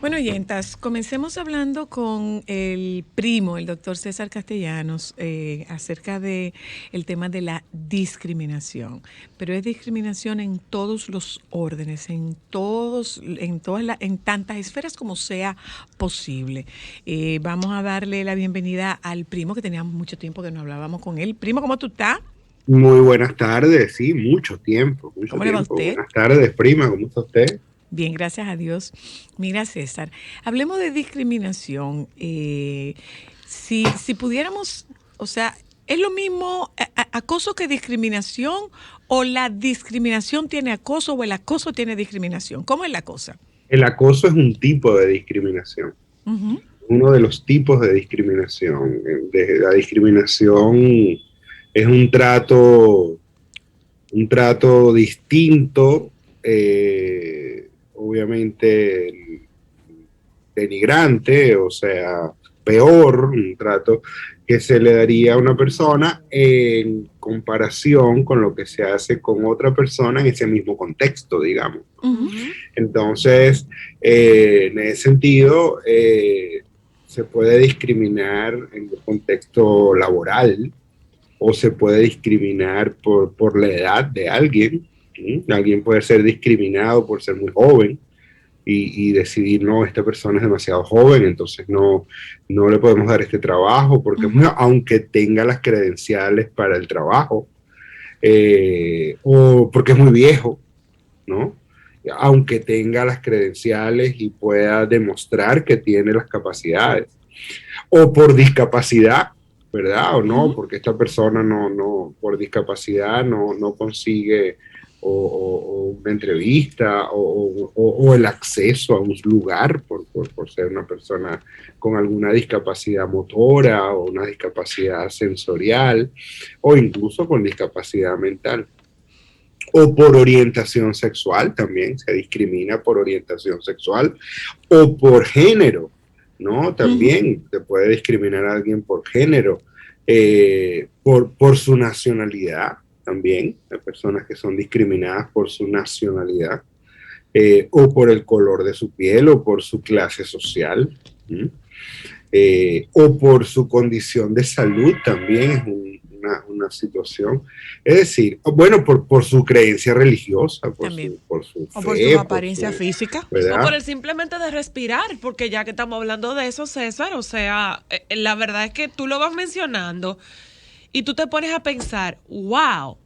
Bueno, oyentas, comencemos hablando con el primo, el doctor César Castellanos, acerca de el tema de la discriminación. Pero es discriminación en todos los órdenes, en tantas esferas como sea posible. Vamos a darle la bienvenida al primo, que teníamos mucho tiempo que no hablábamos con él. Primo, ¿cómo tú estás? Muy buenas tardes, sí, mucho tiempo, mucho ¿Cómo le va a tiempo. usted? Buenas tardes, prima, ¿cómo está usted? Bien, gracias a Dios. Mira, César, hablemos de discriminación. Si pudiéramos, o sea, ¿es lo mismo acoso que discriminación o la discriminación tiene acoso o el acoso tiene discriminación? ¿Cómo es la cosa? El acoso es un tipo de discriminación, Ujú. uno de los tipos de discriminación. La discriminación es un trato distinto, obviamente denigrante, o sea, peor, un trato que se le daría a una persona en comparación con lo que se hace con otra persona en ese mismo contexto, digamos. Uh-huh. Entonces, en ese sentido, se puede discriminar en el contexto laboral o se puede discriminar por la edad de alguien. ¿Sí? Alguien puede ser discriminado por ser muy joven y decidir, no, esta persona es demasiado joven, entonces no le podemos dar este trabajo, porque aunque tenga las credenciales para el trabajo, o porque es muy viejo, ¿no? Aunque tenga las credenciales y pueda demostrar que tiene las capacidades, o por discapacidad, ¿verdad? O no, porque esta persona por discapacidad no consigue o una entrevista o el acceso a un lugar por ser una persona con alguna discapacidad motora o una discapacidad sensorial o incluso con discapacidad mental. O por orientación sexual, también se discrimina por orientación sexual, o por género, ¿no? También se puede discriminar a alguien por género, por su nacionalidad, también, hay personas que son discriminadas por su nacionalidad, o por el color de su piel, o por su clase social, o por su condición de salud, también es una situación. Es decir, bueno, por su creencia religiosa, por su fe, o por su apariencia física, ¿verdad? o por el simplemente de respirar, porque ya que estamos hablando de eso, César, o sea, la verdad es que tú lo vas mencionando y tú te pones a pensar, wow,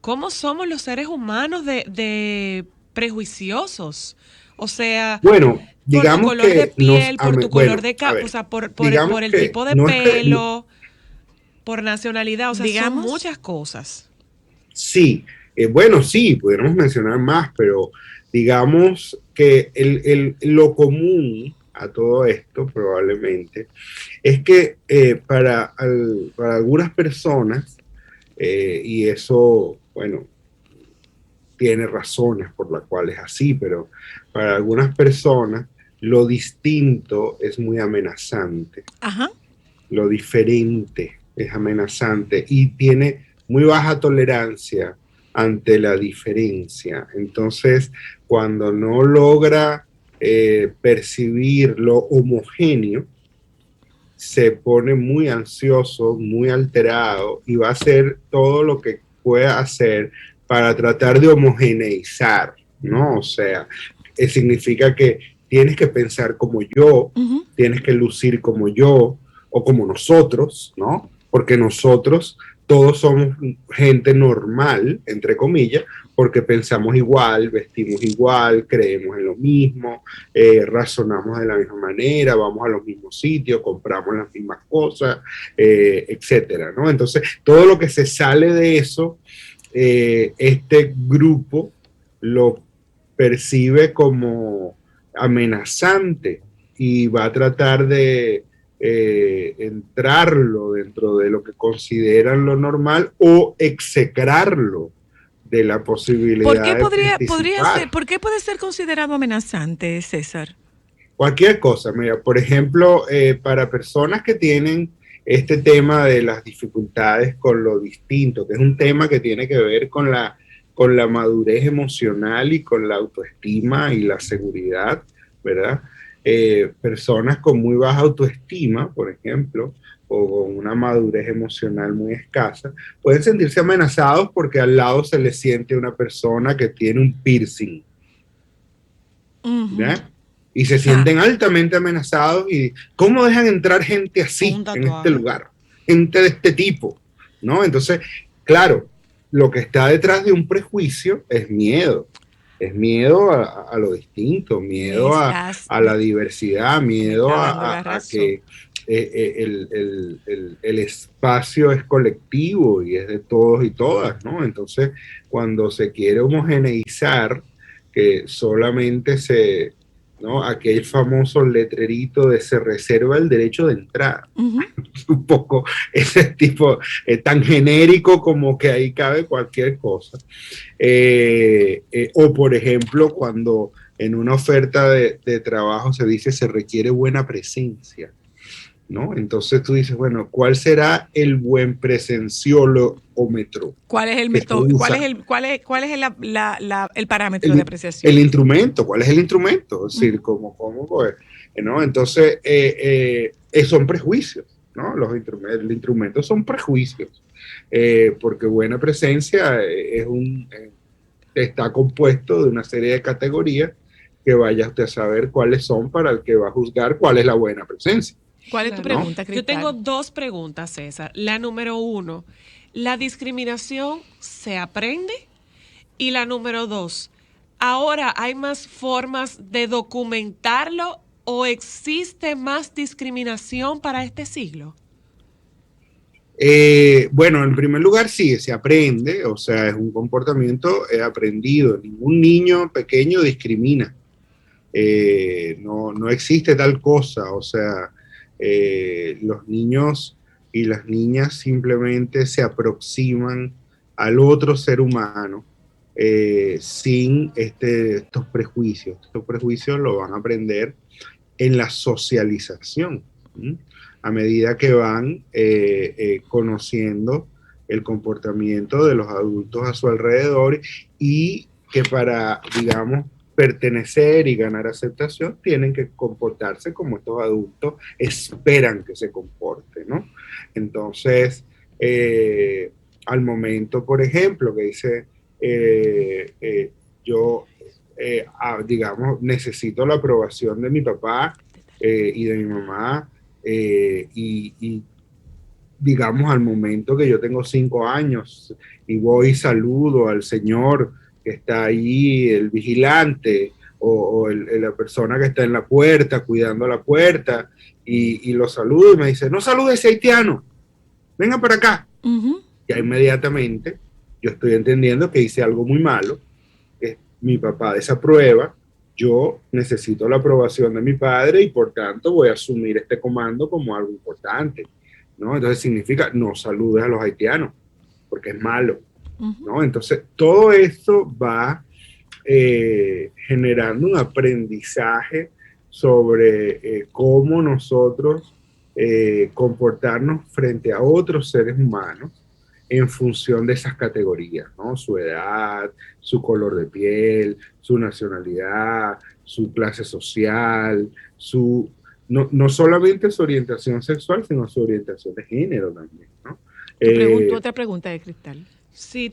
¿cómo somos los seres humanos de prejuiciosos? O sea, bueno, digamos por tu color de piel, por tu color de cara, o sea, por el tipo de pelo, por nacionalidad, o sea, digamos, son muchas cosas. Sí, bueno, sí, pudiéramos mencionar más, pero digamos que lo común a todo esto probablemente es que para algunas personas, y eso, bueno, tiene razones por las cuales es así, pero para algunas personas lo distinto es muy amenazante. Ajá. Lo diferente es amenazante y tiene muy baja tolerancia ante la diferencia. Entonces, cuando no logra percibir lo homogéneo, se pone muy ansioso, muy alterado y va a hacer todo lo que pueda hacer para tratar de homogeneizar, ¿no? O sea, significa que tienes que pensar como yo, tienes que lucir como yo o como nosotros, ¿no? Porque nosotros todos somos gente normal, entre comillas, porque pensamos igual, vestimos igual, creemos en lo mismo, razonamos de la misma manera, vamos a los mismos sitios, compramos las mismas cosas, etcétera, ¿no? Entonces, todo lo que se sale de eso, este grupo lo percibe como amenazante y va a tratar de entrarlo dentro de lo que consideran lo normal o execrarlo de la posibilidad ¿Por qué ¿por qué puede ser considerado amenazante, César? Cualquier cosa, mira, por ejemplo, para personas que tienen este tema de las dificultades con lo distinto, que es un tema que tiene que ver con la madurez emocional y con la autoestima y la seguridad, ¿verdad? Personas con muy baja autoestima, por ejemplo, o con una madurez emocional muy escasa, pueden sentirse amenazados porque al lado se les siente una persona que tiene un piercing, ¿ya? Y se sienten altamente amenazados y ¿cómo dejan entrar gente así en este lugar? Gente de este tipo, ¿no? Entonces, claro, lo que está detrás de un prejuicio es miedo a lo distinto, miedo a la diversidad, miedo a que el espacio es colectivo y es de todos y todas, ¿no? Entonces, cuando se quiere homogeneizar, que solamente ¿no? Aquel famoso letrerito de se reserva el derecho de entrada. Un poco ese tipo tan genérico como que ahí cabe cualquier cosa. O por ejemplo, cuando en una oferta de trabajo se dice se requiere buena presencia, ¿no? Entonces tú dices, bueno, ¿cuál será el buen presenciómetro? ¿Cuál es el método? ¿Cuál es el parámetro de apreciación? El instrumento, ¿cuál es el instrumento? Es decir, ¿cómo pues, ¿no? Entonces, son prejuicios, ¿no? El instrumento son prejuicios, porque buena presencia está compuesto de una serie de categorías que vaya usted a saber cuáles son para el que va a juzgar cuál es la buena presencia. ¿Cuál es tu pregunta, Cristal? Yo tengo 2 preguntas, César. La número 1, ¿la discriminación se aprende? Y la número 2, ¿ahora hay más formas de documentarlo o existe más discriminación para este siglo? Bueno, en primer lugar sí, se aprende, o sea, es un comportamiento aprendido. Ningún niño pequeño discrimina. No existe tal cosa, o sea, los niños y las niñas simplemente se aproximan al otro ser humano sin estos prejuicios. Estos prejuicios lo van a aprender en la socialización, ¿sí? A medida que van conociendo el comportamiento de los adultos a su alrededor y que para, digamos, pertenecer y ganar aceptación, tienen que comportarse como estos adultos esperan que se comporten, ¿no? Entonces, al momento, por ejemplo, que dice, yo, digamos, necesito la aprobación de mi papá y de mi mamá, y digamos, al momento que yo tengo 5 años y voy y saludo al señor que está ahí, el vigilante, o la persona que está en la puerta, cuidando la puerta, y lo saludo y me dice, no salude a ese haitiano, venga para acá. Ya inmediatamente yo estoy entendiendo que hice algo muy malo, que mi papá desaprueba, yo necesito la aprobación de mi padre y por tanto voy a asumir este comando como algo importante, ¿no? Entonces significa no saludes a los haitianos, porque es malo, ¿no? Entonces todo esto va generando un aprendizaje sobre cómo nosotros comportarnos frente a otros seres humanos en función de esas categorías, ¿no? Su edad, su color de piel, su nacionalidad, su clase social, no solamente su orientación sexual, sino su orientación de género también, ¿no? Otra pregunta de Cristal. Si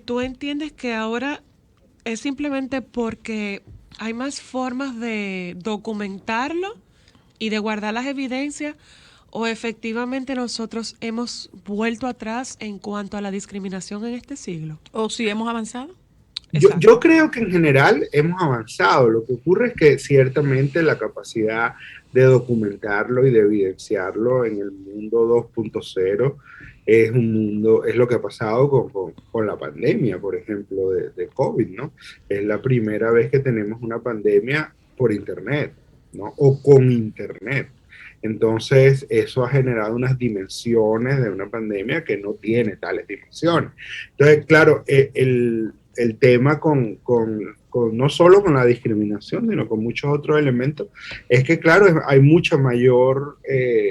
tú entiendes que ahora es simplemente porque hay más formas de documentarlo y de guardar las evidencias, o efectivamente nosotros hemos vuelto atrás en cuanto a la discriminación en este siglo. ¿O si hemos avanzado? Yo creo que en general hemos avanzado. Lo que ocurre es que ciertamente la capacidad de documentarlo y de evidenciarlo en el mundo 2.0 es lo que ha pasado con la pandemia, por ejemplo, de COVID, ¿no? Es la primera vez que tenemos una pandemia por Internet, ¿no? O con Internet. Entonces, eso ha generado unas dimensiones de una pandemia que no tiene tales dimensiones. Entonces, claro, el tema con no solo con la discriminación, sino con muchos otros elementos, es que, claro, hay mucha mayor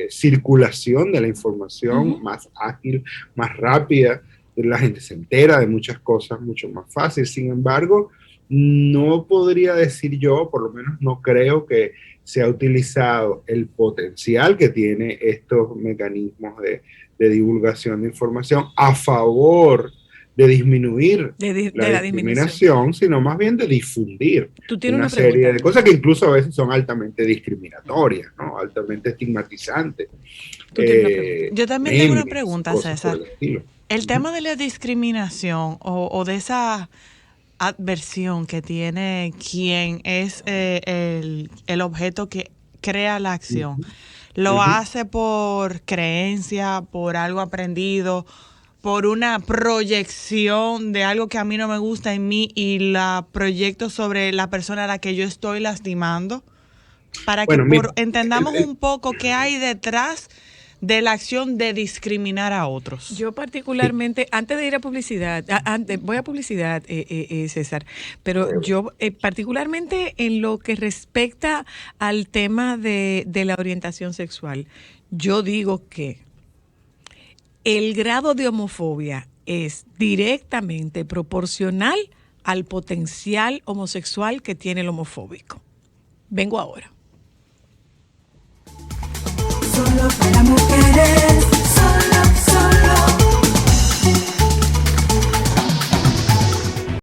circulación de la información, más ágil, más rápida, la gente se entera de muchas cosas mucho más fácil. Sin embargo, no podría decir yo, por lo menos no creo que se ha utilizado el potencial que tiene estos mecanismos de divulgación de información a favor de disminuir la discriminación, sino más bien de difundir una serie de cosas que incluso a veces son altamente discriminatorias, ¿no? Altamente estigmatizantes. Yo también tengo una pregunta, César. El tema de la discriminación o de esa adversión que tiene quien es el objeto que crea la acción, lo hace por creencia, por algo aprendido, por una proyección de algo que a mí no me gusta en mí y la proyecto sobre la persona a la que yo estoy lastimando, para que entendamos un poco qué hay detrás de la acción de discriminar a otros. Yo particularmente, antes de ir a publicidad, voy a publicidad, César, pero yo particularmente en lo que respecta al tema de la orientación sexual, yo digo que el grado de homofobia es directamente proporcional al potencial homosexual que tiene el homofóbico. Vengo ahora. Solo